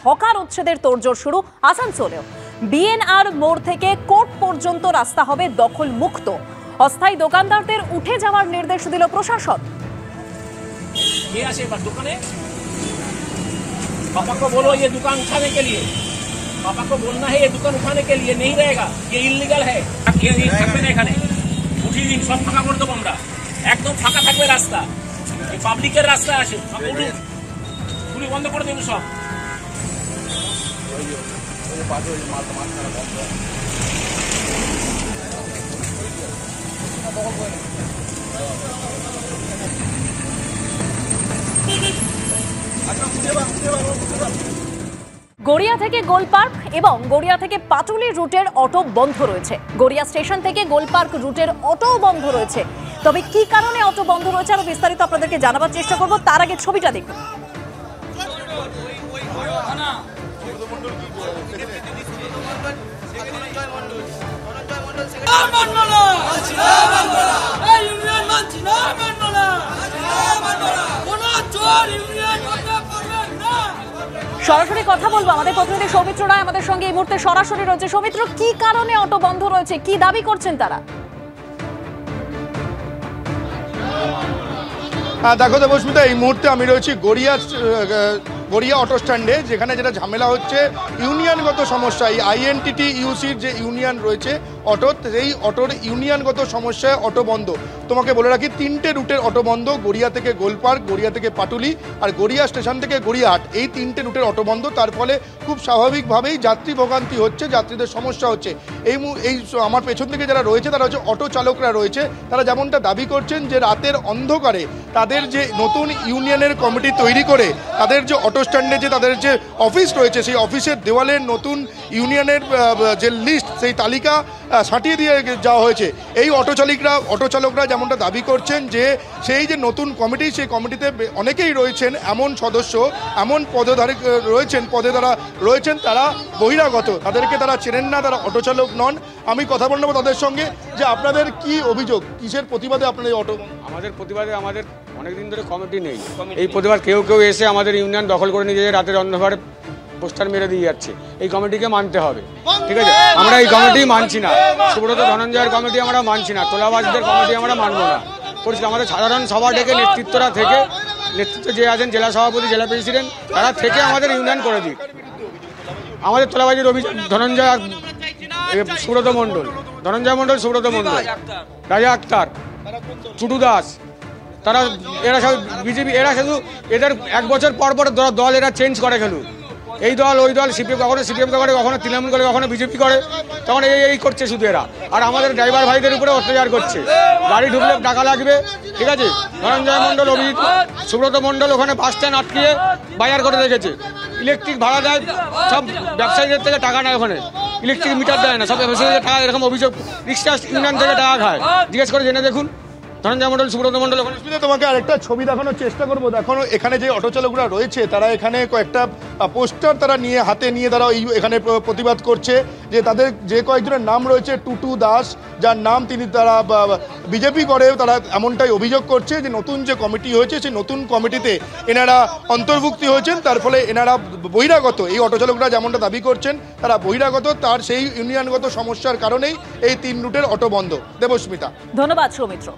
Hawker উচ্ছেদের তোড়জোড় শুরু আসানসোলেও। বিএনআর মোড় থেকে কোর্ট পর্যন্ত রাস্তা হবে দখল মুক্ত। অস্থায়ী দোকানদারদের উঠে যাওয়ার নির্দেশ দিল প্রশাসন। पापा को बोलो ये दुकान उठाने के लिए, पापा को बोलना है ये दुकान उठाने के लिए, नहीं रहेगा, ये इल्लीगल है। ये থাকবে না এখানে, উঠিয়ে দিন, সব ফাঁকা করে দেবো আমরা, একদম ফাঁকা থাকবে রাস্তা, এই পাবলিকের রাস্তা আছে, সব উঠুন, পুরো বন্ধ করে দেবেন সব। গড়িয়া থেকে গোলপার্ক এবং গড়িয়া থেকে পাটুলি রুটের অটো বন্ধ রয়েছে। গড়িয়া স্টেশন থেকে গোলপার্ক রুটের অটো বন্ধ রয়েছে। তবে কি কারণে অটো বন্ধ রয়েছে আরো বিস্তারিত আপনাদেরকে জানাবার চেষ্টা করব। তার আগে ছবিটা দেখুন। সরাসরি কথা বলবো, আমাদের প্রতিনিধি সৌমিত্র রায় আমাদের সঙ্গে এই মুহূর্তে সরাসরি রয়েছে। সৌমিত্র, কি কারণে অটো বন্ধ রয়েছে, কি দাবি করছেন তারা? দেখো দেবস্মিতা, এই মুহূর্তে আমি রয়েছি গড়িয়া অটো স্ট্যান্ডে, যেখানে যেটা ঝামেলা হচ্ছে ইউনিয়নগত সমস্যা। এই আইএনটিটি ইউসির যে ইউনিয়ন রয়েছে অটোর, সেই অটোর ইউনিয়নগত সমস্যায় অটো বন্ধ। তোমাকে বলে রাখি, 3টে রুটের অটো বন্ধ, গড়িয়া থেকে গোলপার্ক, গড়িয়া থেকে পাটুলি আর গড়িয়া স্টেশন থেকে গড়িয়াহাট, এই 3টে রুটের অটো বন্ধ। তার ফলে খুব স্বাভাবিকভাবেই যাত্রী ভোগান্তি হচ্ছে, যাত্রীদের সমস্যা হচ্ছে। এই আমার পেছন থেকে যারা রয়েছে তারা হচ্ছে অটো চালকরা রয়েছে। তারা যেমনটা দাবি করছেন যে রাতের অন্ধকারে তাদের যে নতুন ইউনিয়নের কমিটি তৈরি করে তাদের যে অটো স্ট্যান্ডে যে তাদের যে অফিস রয়েছে, সেই অফিসের দেওয়ালে নতুন ইউনিয়নের যে লিস্ট, সেই তালিকা ছাঁটিয়ে দিয়ে যাওয়া হয়েছে। এই অটো চালকরা যেমনটা দাবি করছেন যে সেই যে নতুন কমিটি, সেই কমিটিতে অনেকেই রয়েছেন এমন সদস্য, এমন পদে যারা রয়েছেন তারা বহিরাগত, তাদেরকে তারা চেনেন না, তারা অটো চালক নন। আমি কথা বলবো তাদের সঙ্গে যে আপনাদের কি অভিযোগ, কিসের প্রতিবাদে আপনাদের এই অটো? আমাদের প্রতিবাদে আমাদের অনেকদিন ধরে কমিটি নেই। এই প্রতিবাদ কেউ এসে আমাদের ইউনিয়ন দখল করে নিয়ে যায়, রাতের অন্ধকারে পোস্টার মেরে দিয়ে যাচ্ছে। এই কমিটিকে মানতে হবে, ঠিক আছে? আমরা এই কমিটি মানছি না। সুব্রত ধনঞ্জয়ের কমিটি আমরা মানছি না, তোলাবাজদের কমিটি আমরা মানবো না। পরিষ্কার আমাদের সাধারণ সভা ডেকে নেতৃত্ব যে আছেন, জেলা সভাপতি, জেলা প্রেসিডেন্ট, তারা থেকে আমাদের ইউনিয়ন করে দিক। আমাদের তোলাবাজির অভিযোগ ধনঞ্জয়, সুব্রত মণ্ডল, ধনঞ্জয় মণ্ডল, সুব্রত মণ্ডল, রাজা আক্তার, টুটু দাস, এরা সব বিজেপি। এরা শুধু এদের 1 বছর পর দল এরা চেঞ্জ করে খেলু, এই দল ওই দল, কখনো সিপিএম করে, কখনো তৃণমূল করে, কখনো বিজেপি করে, তখন এই করছে শুধু এরা। আর আমাদের ড্রাইভার ভাইদের উপরে অত্যাচার করছে। গাড়ি ঢুকলে টাকা লাগবে, ঠিক আছে? ধনঞ্জয় মণ্ডল, অভিজিৎ, সুব্রত মণ্ডল ওখানে বাস স্ট্যান্ড আটকিয়ে বাজার করে রেখেছে। ইলেকট্রিক ভাড়া দেয়, সব ব্যবসায়ীদের থেকে টাকা নেয়, ওখানে ইলেকট্রিক মিটার দেয় না, সব ব্যবসায়ীদের টাকা, এরকম অভিযোগ। রিক্সা ইউনিয়ন থেকে টাকা খায়, জিজ্ঞেস করে জেনে দেখুন। ধনঞ্জয় মণ্ডল, সুব্রত মণ্ডল। তোমাকে আরেকটা ছবি দেখানোর চেষ্টা করবো। দেখো এখানে যে অটো চালকরা রয়েছে তারা এখানে কয়েকটা পোস্টার তারা হাতে নিয়ে তারা এখানে প্রতিবাদ করছে যে তাদের যে কয়েকজনের নাম রয়েছে, টুটু দাস যার নাম তারা বিজেপি করে, তারা এমনটাই অভিযোগ করছে যে নতুন যে কমিটি হয়েছে সেই নতুন কমিটিতে এনারা অন্তর্ভুক্তি হয়েছেন, তার ফলে এনারা বহিরাগত। এই অটো চালকরা যেমনটা দাবি করছেন তারা বহিরাগত, তার সেই ইউনিয়নগত সমস্যার কারণেই এই 3 রুটের অটো বন্ধ। দেবস্মিতা, ধন্যবাদ সৌমিত্র।